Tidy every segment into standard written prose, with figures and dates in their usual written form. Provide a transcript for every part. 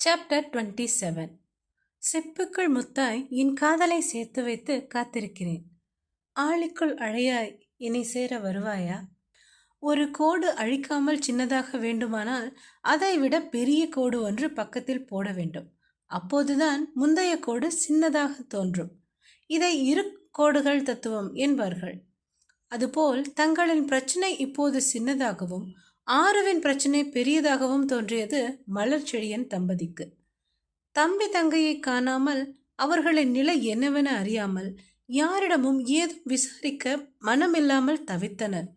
Chapter 27. செப்புக்குள் முத்தாய் என் காதலை சேர்த்து வைத்து காத்திருக்கிறேன். ஆழிக்குள் அழையாய் என்னை சேர வருவாயா? ஒரு கோடு அழிக்காமல் சின்னதாக வேண்டுமானால் அதைவிட பெரிய கோடு ஒன்று பக்கத்தில் போட வேண்டும். அப்போதுதான் முந்தைய கோடு சின்னதாக தோன்றும். இதை இரு கோடுகள் தத்துவம் என்பார்கள். அதுபோல் தங்களின் பிரச்சனை இப்போது சின்னதாகவும் ஆறுவின் பிரச்சனை பெரியதாகவும் தோன்றியது மலர் செழியன் தம்பதிக்கு. தம்பி தங்கையை காணாமல் அவர்களின் நிலை என்னவென அறியாமல் யாரிடமும் ஏதும் விசாரிக்க மனமில்லாமல் தவித்தனர்.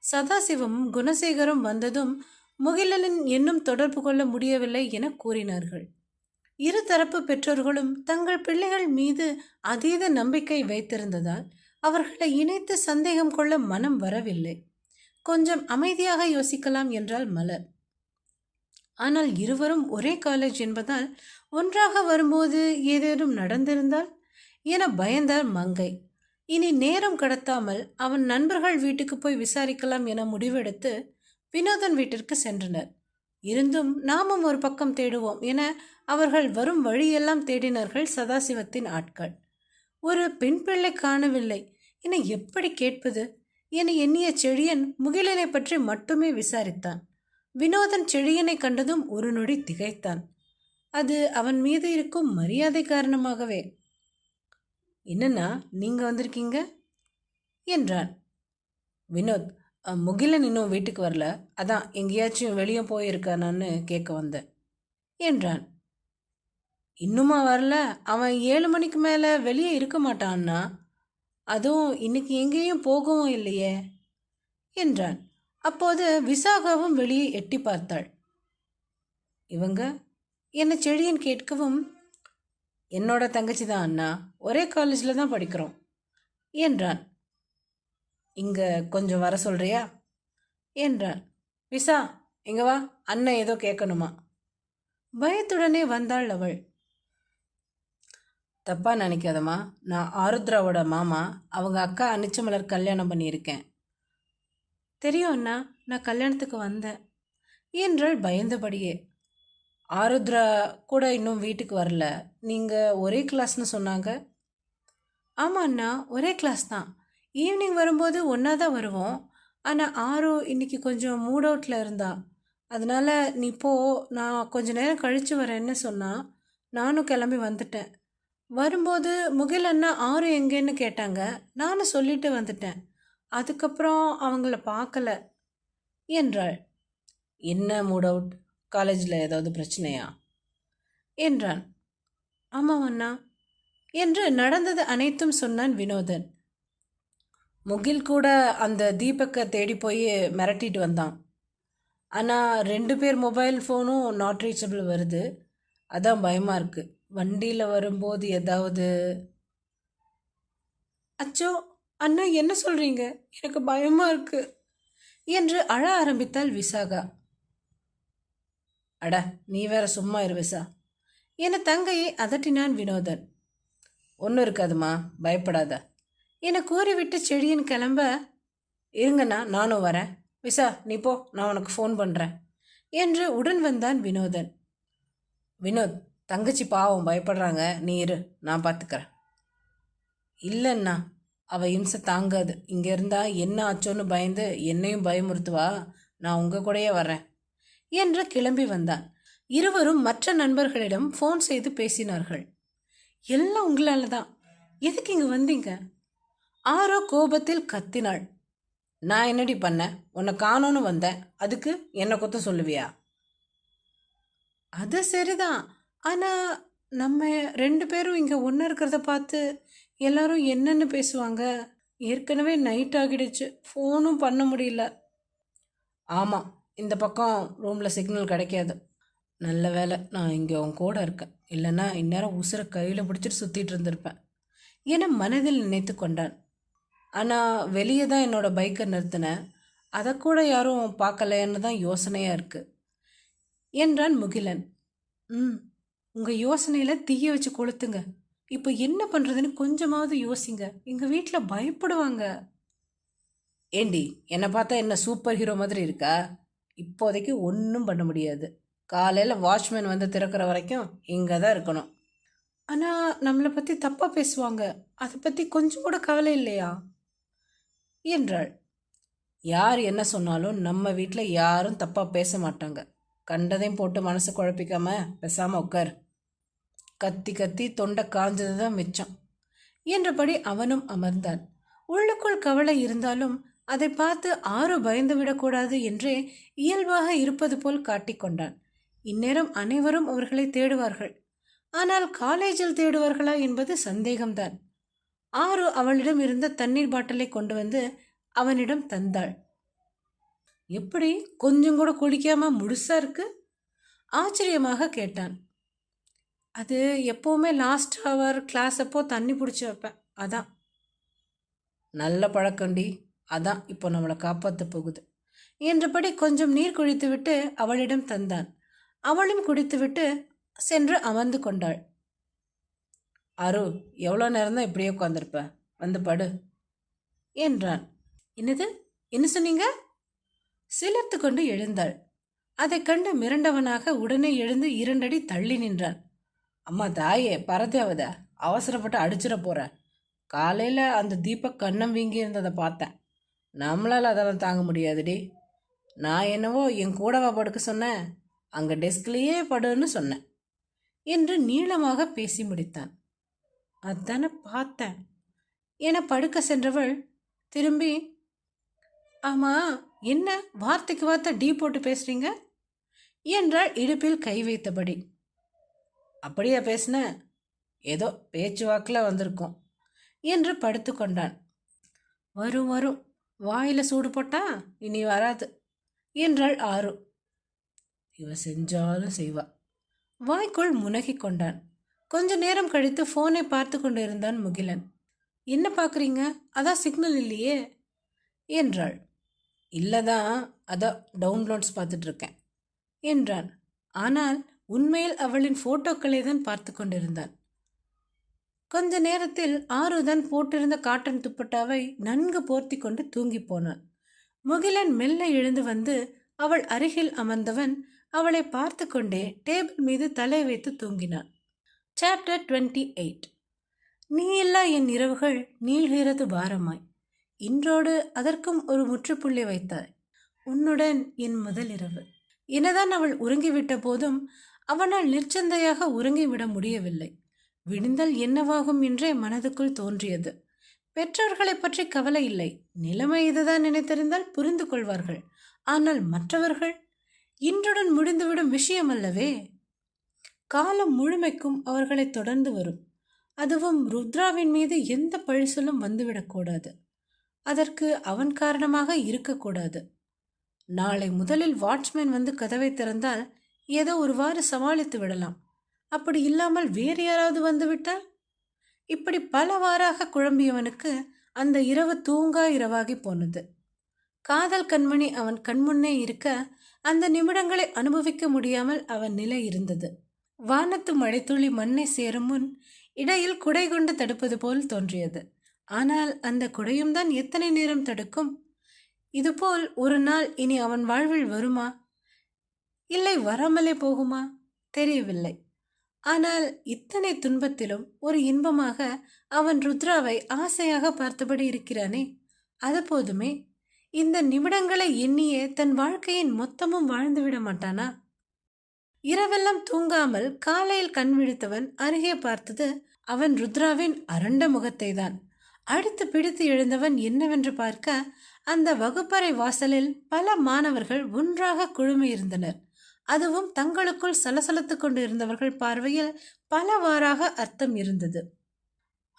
சதாசிவமும் குணசேகரும் வந்ததும் முகிலனின் இன்னும் தொடர்பு கொள்ள முடியவில்லை என கூறினார்கள். இருதரப்பு பெற்றோர்களும் தங்கள் பிள்ளைகள் மீது அதீத நம்பிக்கை வைத்திருந்ததால் அவர்களை இணைத்து சந்தேகம் கொள்ள மனம் வரவில்லை. கொஞ்சம் அமைதியாக யோசிக்கலாம் என்றால் மலர். ஆனால் இருவரும் ஒரே காலேஜ் என்பதால் ஒன்றாக வரும்போது ஏதேனும் நடந்திருந்தால் என பயந்தார் மங்கை. இனி நேரம் கடத்தாமல் அவன் நண்பர்கள் வீட்டுக்கு போய் விசாரிக்கலாம் என முடிவெடுத்து வினோதன் வீட்டிற்கு சென்றனர். இருந்தும் நாமும் ஒரு பக்கம் தேடுவோம் என அவர்கள் வரும் வழியெல்லாம் தேடினார்கள் சதாசிவத்தின் ஆட்கள். ஒரு பெண் பிள்ளை காணவில்லை என எப்படி கேட்பது என எண்ணிய செழியன் முகிலனை பற்றி மட்டுமே விசாரித்தான். வினோதன் செழியனை கண்டதும் ஒரு நொடி திகைத்தான். அது அவன் மீது இருக்கும் மரியாதை காரணமாகவே. என்னன்னா நீங்க வந்திருக்கீங்க என்றான். வினோத், முகிலன் இன்னும் வீட்டுக்கு வரல, அதான் எங்கேயாச்சும் வெளியே போயிருக்கானான்னு கேட்க வந்தேன் என்றான். இன்னுமா வரல? அவன் 7 மணிக்கு மேலே வெளியே இருக்க மாட்டான்னா. அதுவும் இன்னைக்கு எங்கேயும் போகவும் இல்லையே என்றான். அப்போது விசாகாவும் வெளியே எட்டி பார்த்தாள். இவங்க என்ன செழியன் கேட்கவும், என்னோட தங்கச்சி தான் அண்ணா, ஒரே காலேஜில் தான் படிக்கிறோம் என்றான். இங்கே கொஞ்சம் வர சொல்கிறியா என்றான். விசா இங்கே வா, அண்ணன் ஏதோ கேட்கணுமா. பயத்துடனே வந்தாள் அவள். தப்பாக நினைக்காதம்மா, நான் ஆருத்ராவோட மாமா, அவங்க அக்கா அனிச்சமலர் கல்யாணம் பண்ணியிருக்கேன். தெரியும் அண்ணா, நான் கல்யாணத்துக்கு வந்தேன் என்றாள் பயந்தபடியே. ஆருத்ரா கூட இன்னும் வீட்டுக்கு வரல, நீங்கள் ஒரே கிளாஸ்னு சொன்னாங்க. ஆமாம் அண்ணா, ஒரே கிளாஸ் தான். ஈவினிங் வரும்போது ஒன்றா தான் வருவோம். ஆனால் ஆரு இன்னைக்கு கொஞ்சம் மூட் அவுட்டில் இருந்தா, அதனால் நீ போ, நான் கொஞ்சம் நேரம் கழித்து வரேன்னு சொன்னால் நானும் கிளம்பி வந்துட்டேன். வரும்போது முகில் அண்ணா ஆறு எங்கேன்னு கேட்டாங்க, நானும் சொல்லிட்டு வந்துட்டேன். அதுக்கப்புறம் அவங்கள பார்க்கல என்றாள். என்ன மூட் அவுட்? காலேஜில் ஏதாவது பிரச்சனையா என்றான். ஆமாம் அண்ணா என்று நடந்தது அனைத்தும் சொன்னான் வினோதன். முகில் கூட அந்த தீபக்கை தேடி போய் மிரட்டிட்டு வந்தான். ஆனால் 2 பேர் மொபைல் ஃபோனும் நாட் ரீச்சபிள் வருது, அதான் பயமாக இருக்குது. வண்டியில் வரும்போது ஏதாவது. அச்சோ அண்ணா, என்ன சொல்கிறீங்க? எனக்கு பயமாக இருக்கு என்று அழ ஆரம்பித்தாள் விசாகா. அட நீ வேற சும்மா இரு விசா என தங்கையை அதட்டினான் வினோதன். ஒன்றும் இருக்காதுமா, பயப்படாத என கூறிவிட்டு செடியன் கிளம்ப, இருங்கண்ணா நானும் வரேன், விசா நீ போ, நான் உனக்கு ஃபோன் பண்ணுறேன் என்று உடன் வந்தான் வினோதன். வினோத், தங்கச்சி பாவம் பயப்படுறாங்க, நீ இரு, நான் பார்த்துக்கிறேன். இல்லைண்ணா, அவள் இம்சை தாங்காது, இங்கே இருந்தால் என்ன ஆச்சோன்னு பயந்து என்னையும் பயமுறுத்துவா, நான் உங்கள் கூடயே வரேன் என்று கிளம்பி வந்தான். இருவரும் மற்ற நண்பர்களிடம் ஃபோன் செய்து பேசினார்கள். எல்லாம் உங்களால் தான், எதுக்கு இங்கே வந்தீங்க? ஆரோ கோபத்தில் கத்தினாள். நான் என்னடி பண்ணேன்? உன்னை காணோன்னு வந்தேன், அதுக்கு என்னை கொத்த சொல்லுவியா? அது சரிதான், ஆனால் நம்ம 2 பேரும் இங்கே ஒன்று இருக்கிறத பார்த்து எல்லாரும் என்னென்னு பேசுவாங்க. ஏற்கனவே நைட் ஆகிடுச்சு, ஃபோனும் பண்ண முடியல. ஆமாம், இந்த பக்கம் ரூமில் சிக்னல் கிடைக்காது. நல்ல வேலை நான் இங்கே உன் கூட இருக்கேன், இல்லைன்னா இந்நேரம் உசுரை கையில் பிடிச்சிட்டு சுற்றிட்டு இருந்திருப்பேன் என மனதில் நினைத்து கொண்டான். ஆனால் வெளியே தான் என்னோட பைக்கை நிறுத்தினேன், அதை கூட யாரும் பார்க்கலைன்னு தான் யோசனையாக இருக்குது என்றான் முகிலன். உங்கள் யோசனையில் தீய வச்சு கொளுத்துங்க. இப்போ என்ன பண்ணுறதுன்னு கொஞ்சமாவது யோசிங்க, எங்கள் வீட்டில் பயப்படுவாங்க. ஏண்டி என்னை பார்த்தா என்ன சூப்பர் ஹீரோ மாதிரி இருக்கா? இப்போதைக்கு ஒன்றும் பண்ண முடியாது, காலையில் வாட்ச்மேன் வந்து திறக்கிற வரைக்கும் இங்கே தான் இருக்கணும். ஆனால் நம்மளை பற்றி தப்பாக பேசுவாங்க, அதை பற்றி கொஞ்சம் கூட கவலை இல்லையா என்றாள். யார் என்ன சொன்னாலும் நம்ம வீட்டில் யாரும் தப்பாக பேச மாட்டாங்க. கண்டதையும் போட்டு மனசு குழப்பிக்காம பேசாமல் உட்கார். கத்தி கத்தி தொண்டை காஞ்சது தான் மிச்சம் என்றபடி அவனும் அமர்ந்தான். உள்ளுக்குள் கவலை இருந்தாலும் அதை பார்த்து ஆறு பயந்து விடக்கூடாது என்றே இயல்பாக இருப்பது போல் காட்டிக்கொண்டான். இந்நேரம் அனைவரும் அவர்களை தேடுவார்கள். ஆனால் காலேஜில் தேடுவார்களா என்பது சந்தேகம்தான். ஆறு அவளிடம் இருந்த தண்ணீர் பாட்டிலை கொண்டு வந்து அவனிடம் தந்தாள். எப்படி கொஞ்சம் கூட குடிக்காம முழுசா இருக்கு? ஆச்சரியமாக கேட்டான். அது எப்போவுமே லாஸ்ட் ஹவர் கிளாஸ் அப்போ தண்ணி பிடிச்சி வைப்பேன், அதான். நல்ல பழக்கண்டி, அதான் இப்போ நம்மளை காப்பாற்ற போகுது என்றபடி கொஞ்சம் நீர் குடித்துவிட்டு அவளிடம் தந்தான். அவளும் குடித்துவிட்டு சென்று அமர்ந்து கொண்டாள். அரு, எவ்வளோ நேரம் தான் இப்படியே உட்காந்துருப்ப, வந்து படு என்றான். என்னது, என்ன சொன்னீங்க? சிலிர்த்து கொண்டு எழுந்தாள். அதை கண்டு மிரண்டவனாக உடனே எழுந்து 2 அடி தள்ளி நின்றான். அம்மா தாயே, பரதேவத, அவசரப்பட்டு அடிச்சிட போற. காலையில் அந்த தீபக் கண்ணம் வீங்கி இருந்ததை பார்த்தேன். நம்மளால் அதெல்லாம் தாங்க முடியாதுடி. நான் என்னவோ என் கூடவா படுக்க சொன்னேன், அங்கே டெஸ்க்லேயே படுன்னு சொன்னேன் என்று நீளமாக பேசி முடித்தான். அதானே பார்த்தேன் என படுக்க சென்றவள் திரும்பி, ஆமா, என்ன வார்த்தைக்கு வார்த்தை டீ போட்டு பேசுறீங்க என்றாள் இடுப்பில் கை வைத்தபடி. அப்படியா பேசின? ஏதோ பேச்சுவாக்கில் வந்திருக்கோம் என்று படுத்து கொண்டான். வரும் வரும், வாயில சூடு போட்டா இனி வராது என்றாள் ஆறு. இவ செஞ்சாலும் செய்வா. வாய்க்குள் முனகி கொண்டான். கொஞ்ச நேரம் கழித்து போனை பார்த்து கொண்டு இருந்தான் முகிலன். என்ன பார்க்குறீங்க? அதான் சிக்னல் இல்லையே என்றாள். இல்லைதான், அதான் டவுன்லோட்ஸ் பார்த்துட்டு இருக்கேன் என்றான். ஆனால் உண்மையில் அவளின் போட்டோக்களை தான் பார்த்து கொண்டிருந்தான். கொஞ்ச நேரத்தில் ஆறுதான் போட்டிருந்த காட்டன் துப்பட்டாவை நன்கு போர்த்தி கொண்டு தூங்கி போனான். முகிலன் மெல்ல எழுந்து வந்து அவள் அருகில் அமர்ந்தவன் அவளை பார்த்து கொண்டே டேபிள் மீது தலை வைத்து தூங்கினான். சாப்டர் 28. நீ இல்லா என் இரவுகள் நீள்கிறது பாரமாய். இன்றோடு அதற்கும் ஒரு முற்றுப்புள்ளி வைத்தாய். உன்னுடன் என் முதல் இரவு. என்னதான் அவள் உறங்கிவிட்ட போதும் அவனால் நிர்ச்சந்தையாக உறங்கிவிட முடியவில்லை. விடிந்தல் என்னவாகும் என்றே மனதுக்குள் தோன்றியது. பெற்றோர்களை பற்றி கவலை இல்லை. நிலைமை இதுதான் நினைத்திருந்தால் புரிந்து கொள்வார்கள். ஆனால் மற்றவர்கள் இன்றுடன் முடிந்துவிடும் விஷயம் அல்லவே. காலம் முழுமைக்கும் அவர்களை தொடர்ந்து வரும். அதுவும் ருத்ராவின் மீது எந்த பழிசலும் வந்துவிடக்கூடாது. அதற்கு அவன் காரணமாக இருக்கக்கூடாது. நாளை முதலில் வாட்ச்மேன் வந்து கதவை திறந்தால் ஏதோ ஒருவாறு சமாளித்து விடலாம். அப்படி இல்லாமல் வேறு யாராவது வந்துவிட்டால்? இப்படி பலவாறாக குழம்பியவனுக்கு அந்த இரவு தூங்கா இரவாகி போனது. காதல் கண்மணி அவன் கண்முன்னே இருக்க அந்த நிமிடங்களை அனுபவிக்க முடியாமல் அவன் நிலை இருந்தது. வானத்து மழைத்துளி மண்ணை சேரும் முன் இடையில் குடை கொண்டு தடுப்பது போல் தோன்றியது. ஆனால் அந்த குடையும் தான் எத்தனை நேரம் தடுக்கும்? இதுபோல் ஒரு நாள் இனி அவன் வாழ்வில் வருமா, இல்லை வராமலே போகுமா? தெரியவில்லை. ஆனால் இத்தனை துன்பத்திலும் ஒரு இன்பமாக அவன் ருத்ராவை ஆசையாக பார்த்தபடி இருக்கிறானே, அது போதுமே. இந்த நிமிடங்களை எண்ணியே தன் வாழ்க்கையின் மொத்தமும் வாழ்ந்துவிட மாட்டானா? இரவெல்லாம் தூங்காமல் காலையில் கண் விழித்தவன் அருகே பார்த்தது அவன் ருத்ராவின் அரண்ட முகத்தை தான். அடித்து பிடித்து எழுந்தவன் என்னவென்று பார்க்க அந்த வகுப்பறை வாசலில் பல மாணவர்கள் ஒன்றாக குழுமியிருந்தனர். அதுவும் தங்களுக்குள் சலசலத்து கொண்டு இருந்தவர்கள் பார்வையில் பலவாறாக அர்த்தம் இருந்தது.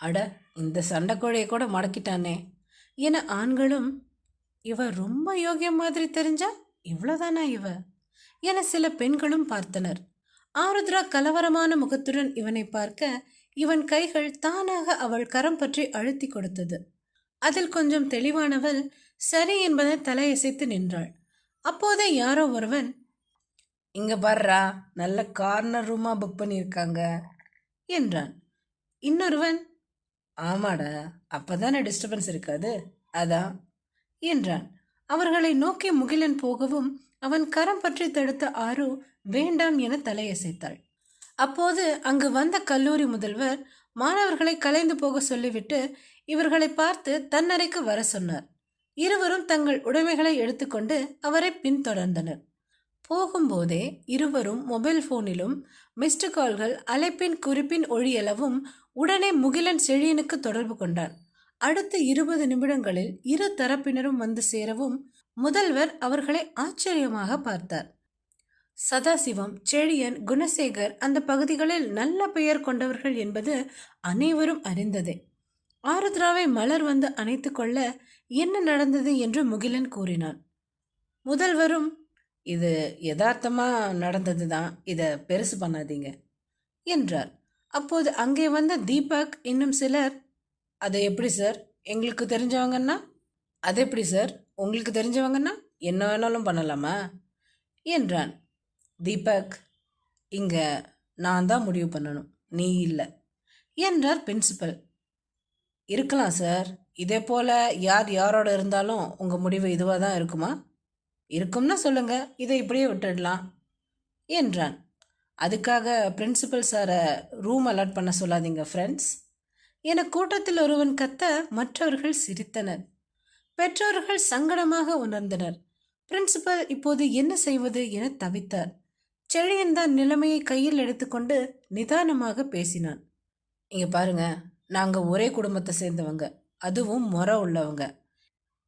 அட, இந்த சண்டைக்கோழியை கூட மடக்கிட்டானே என ஆண்களும், இவ ரொம்ப யோகியம் மாதிரி தெரிஞ்சா இவ்வளவுதானா இவ என சில பெண்களும் பார்த்தனர். ஆருத்ரா கலவரமான முகத்துடன் இவனை பார்க்க இவன் கைகள் தானாக அவள் கரம் பற்றி அழுத்தி கொடுத்தது. அதில் கொஞ்சம் தெளிவானவள் சரி என்பதை தலையசைத்து நின்றாள். அப்போதே யாரோ ஒருவன், இங்க பாருடா, நல்ல கார்னர் ரூமா புக் பண்ணியிருக்காங்க என்றான். இன்னொருவன், ஆமாடா, அப்பதானே டிஸ்டர்பன்ஸ் இருக்காது, அதான் என்றான். அவர்களை நோக்கி முகிலன் போகவும் அவன் கரம் பற்றி தடுத்த ஆறு வேண்டாம் என தலையசைத்தாள். அப்போது அங்கு வந்த கல்லூரி முதல்வர் மாணவர்களை கலைந்து போக சொல்லிவிட்டு இவர்களை பார்த்து தன்னறைக்கு வர சொன்னார். இருவரும் தங்கள் உடைமைகளை எடுத்துக்கொண்டு அவரை பின்தொடர்ந்தனர். போகும்போதே இருவரும் மொபைல் போனிலும் மிஸ்டு கால்கள், அழைப்பின் குறிப்பின் ஒழியளவும் உடனே முகிலன் செழியனுக்கு தொடர்பு கொண்டான். அடுத்த 20 நிமிடங்களில் இரு தரப்பினரும் வந்து சேரவும் முதல்வர் அவர்களை ஆச்சரியமாக பார்த்தார். சதாசிவம், செழியன், குணசேகர் அந்த பகுதிகளில் நல்ல பெயர் கொண்டவர்கள் என்பது அனைவரும் அறிந்ததே. ஆருத்ராவை மலர் வந்து அணைத்து கொள்ள என்ன நடந்தது என்று முகிலன் கூறினான். முதல்வரும், இது யதார்த்தமாக நடந்தது தான், இதை பெருசு பண்ணாதீங்க என்றார். அப்போது அங்கே வந்த தீபக் இன்னும் சிலர், அது எப்படி சார், எங்களுக்கு தெரிஞ்சவங்கன்னா? அது எப்படி சார், உங்களுக்கு தெரிஞ்சவங்கன்னா என்ன வேணாலும் பண்ணலாமா என்றான். தீபக், இங்கே நான் தான் முடிவு பண்ணணும், நீ இல்லை என்றார் பிரின்சிபல். இருக்கலாம் சார், இதே போல் யார் யாரோட இருந்தாலும் உங்கள் முடிவு இதுவாக தான் இருக்குமா? இருக்கும்னா சொல்லுங்கள், இதை இப்படியே விட்டுடலாம் என்றான். அதுக்காக பிரின்சிபல் சாரை ரூம் அலாட் பண்ண சொல்லாதீங்க ஃப்ரெண்ட்ஸ் என கூட்டத்தில் ஒருவன் கத்த மற்றவர்கள் சிரித்தனர். பெற்றோர்கள் சங்கடமாக உணர்ந்தனர். பிரின்சிபல் இப்போது என்ன செய்வது என தவித்தார். செழியன் தான் நிலைமையை கையில் எடுத்துக்கொண்டு நிதானமாக பேசினான். இங்கே பாருங்க, நாங்கள் ஒரே குடும்பத்தை சேர்ந்தவங்க, அதுவும் முறை உள்ளவங்க.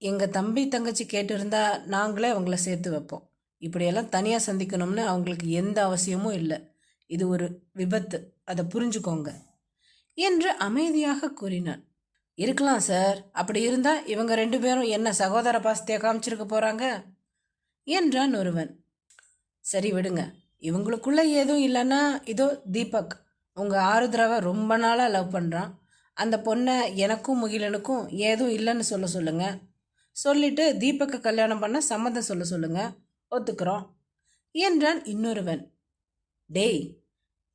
எங்கள் தம்பி தங்கச்சி கேட்டிருந்தா நாங்களே அவங்கள சேர்த்து வைப்போம். இப்படியெல்லாம் தனியாக சந்திக்கணும்னு அவங்களுக்கு எந்த அவசியமும் இல்லை. இது ஒரு விபத்து, அதை புரிஞ்சுக்கோங்க என்று அமைதியாக கூறினான். இருக்கலாம் சார், அப்படி இருந்தால் இவங்க 2 பேரும் என்ன சகோதர பாசத்தையை காமிச்சிருக்க போகிறாங்க என்றான் ஒருவன். சரி விடுங்க, இவங்களுக்குள்ள ஏதும் இல்லைன்னா இதோ தீபக் உங்கள் ஆருத்ராவை ரொம்ப நாளாக லவ் பண்ணுறான். அந்த பொண்ணை எனக்கும் முகிலனுக்கும் ஏதும் இல்லைன்னு சொல்லுங்க. சொல்லிட்டு தீபக்கை கல்யாணம் பண்ண சம்மதம் சொல்லுங்க, ஒத்துக்கிறோம் என்றான் இன்னொருவன். டேய்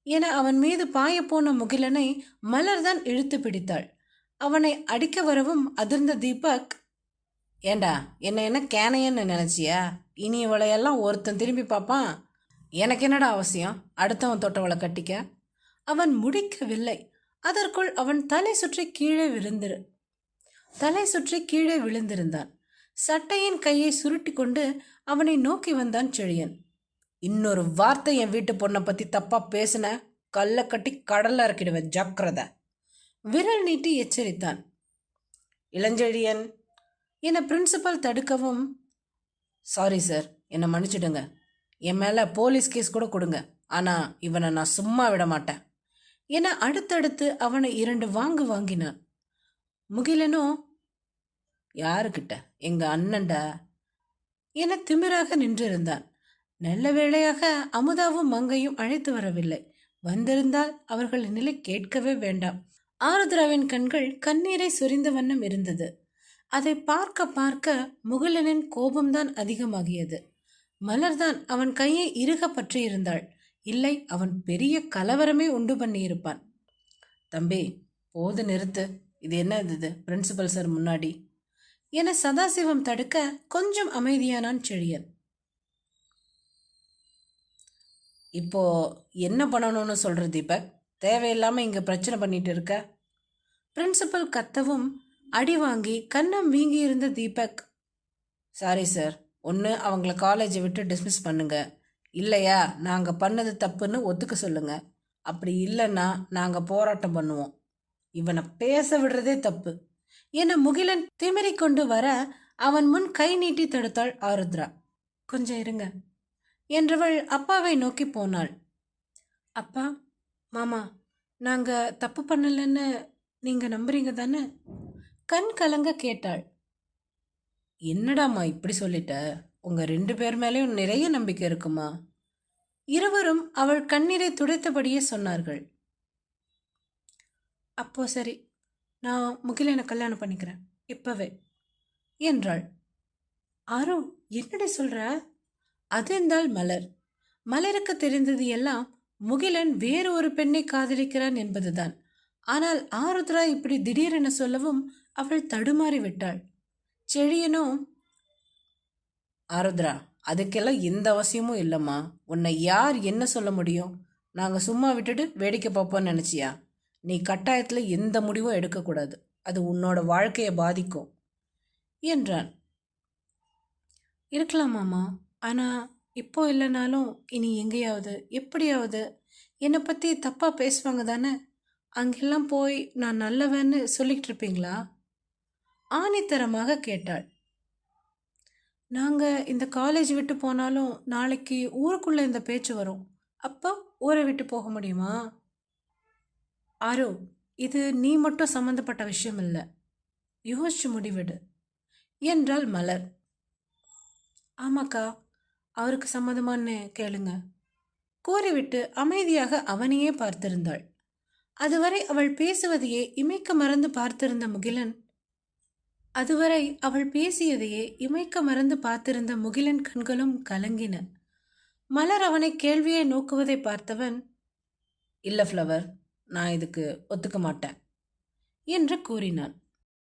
என அவன் மீது பாயப்போன முகிலனை மலர்தான் இழுத்து பிடித்தாள். அவனை அடிக்க வரவும் அதிர்ந்த தீபக், ஏண்டா என்ன கேனையன்னு நினச்சியா? இனி இவளையெல்லாம் ஒருத்தன் திரும்பி பார்ப்பான், எனக்கு என்னடா அவசியம் அடுத்தவன் தொட்டவளை கட்டிக்க? அவன் முடிக்கவில்லை. அதற்குள் அவன் தலை சுற்றி கீழே விழுந்திருந்தான். சட்டையின் கையை சுருட்டி கொண்டு அவனை நோக்கி வந்தான் செழியன். இன்னொரு வார்த்தை என் வீட்டு பொண்ணை பற்றி தப்பாக பேசின, கல்லை கட்டி கடல்ல இறக்கிடுவேன், ஜாக்கிரதை விரல் நீட்டி எச்சரித்தான். இளஞ்செழியன் என பிரின்சிபல் தடுக்கவும், சாரி சார், என்னை மன்னிச்சிடுங்க, என் மேலே போலீஸ் கேஸ் கூட கொடுங்க, ஆனால் இவனை நான் சும்மா விட மாட்டேன் என அடுத்தடுத்து அவனை 2 வாங்கினான். முகிலனோ, யாருக்கிட்ட? எங்கள் அண்ணன்டா என திமிராக நின்றிருந்தான். நல்ல வேளையாக அமுதாவும் மங்கையும் அழைத்து வரவில்லை. வந்திருந்தால் அவர்களின் நிலை கேட்கவே வேண்டாம். ஆருத்ராவின் கண்கள் கண்ணீரை சொரிந்த வண்ணம் இருந்தது. அதை பார்க்க பார்க்க முகிலனின் கோபம்தான் அதிகமாகியது. மலர்தான் அவன் கையை இறுக பற்றியிருந்தாள். இல்லை, அவன் பெரிய கலவரமே உண்டு பண்ணியிருப்பான். தம்பி, போது நிறுத்து, இது என்ன இது பிரின்சிபல் சார் முன்னாடி என சதாசிவம் தடுக்க கொஞ்சம் அமைதியானான் செழியன். இப்போ என்ன பண்ணணும்னு சொல்ற தீபக்? தேவையில்லாமல் இங்கே பிரச்சனை பண்ணிட்டு இருக்க. பிரின்சிபல் கத்தவும் அடி வாங்கி கன்னம் வீங்கி இருந்த தீபக், சாரி சார், ஒன்று அவங்கள காலேஜை விட்டு டிஸ்மிஸ் பண்ணுங்க, இல்லையா நாங்கள் பண்ணது தப்புன்னு ஒத்துக்க சொல்லுங்க, அப்படி இல்லைன்னா நாங்கள் போராட்டம் பண்ணுவோம். இவனை பேச விடுறதே தப்பு என முகிலன் திமிரிக் கொண்டு வர அவன் முன் கை நீட்டி தடுத்தாள் ஆருத்ரா. கொஞ்சம் இருங்க என்றவள் அப்பாவை நோக்கி போனாள். அப்பா, மாமா, நாங்கள் தப்பு பண்ணலன்னு நீங்கள் நம்புறீங்க தானே? கண் கலங்க கேட்டாள். என்னடாம்மா இப்படி சொல்லிட்ட? உங்கள் 2 பேர் மேலேயும் நிறைய நம்பிக்கை இருக்குமா? இருவரும் அவள் கண்ணீரை துடைத்தபடியே சொன்னார்கள். அப்போ சரி, நான் முகிலனை கல்யாணம் பண்ணிக்கிறேன் இப்பவே என்றாள். ஆரோ, என்னடி சொல்ற? அது என்றால் மலர். மலருக்கு தெரிந்தது எல்லாம் முகிலன் வேறு ஒரு பெண்ணை காதலிக்கிறான் என்பதுதான். ஆனால் ஆருத்ரா இப்படி திடீரென சொல்லவும் அவள் தடுமாறி விட்டாள். செழியனோ, ஆருத்ரா, அதுக்கெல்லாம் எந்த அவசியமும் இல்லைம்மா. உன்னை யார் என்ன சொல்ல முடியும்? நாங்கள் சும்மா விட்டுட்டு வேடிக்கை பார்ப்போம்னு நினச்சியா? நீ கட்டாயத்தில் எந்த முடிவும் எடுக்கக்கூடாது. அது உன்னோட வாழ்க்கையை பாதிக்கும் என்றான். இருக்கலாம் மாமா. ஆனால் இப்போ இல்லைனாலும் இனி எங்கேயாவது எப்படியாவது என்னை பற்றி தப்பாக பேசுவாங்க தானே? அங்கெல்லாம் போய் நான் நல்லவன்னு சொல்லிக்கிட்டு இருப்பீங்களா? ஆணித்தரமாக கேட்டாள். நாங்கள் இந்த காலேஜ் விட்டு போனாலும் நாளைக்கு ஊருக்குள்ளே இந்த பேச்சு வரும். அப்போ ஊரை விட்டு போக முடியுமா? ஆரோ, இது நீ மட்டும் சம்மந்தப்பட்ட விஷயம் இல்லை. யோசிச்சு முடிவிடு என்றாள் மலர். ஆமாக்கா, அவருக்கு சம்மதமான்னு கேளுங்க கூறிவிட்டு அமைதியாக அவனையே பார்த்திருந்தாள். அதுவரை அவள் பேசுவதையே இமைக்க மறந்து பார்த்திருந்த முகிலன் கண்களும் கலங்கின. மலர் அவனை கேள்வியை நோக்குவதை பார்த்தவன், இல்லை ஃப்ளவர், நான் இதுக்கு ஒத்துக்க மாட்டேன் என்று கூறினான்.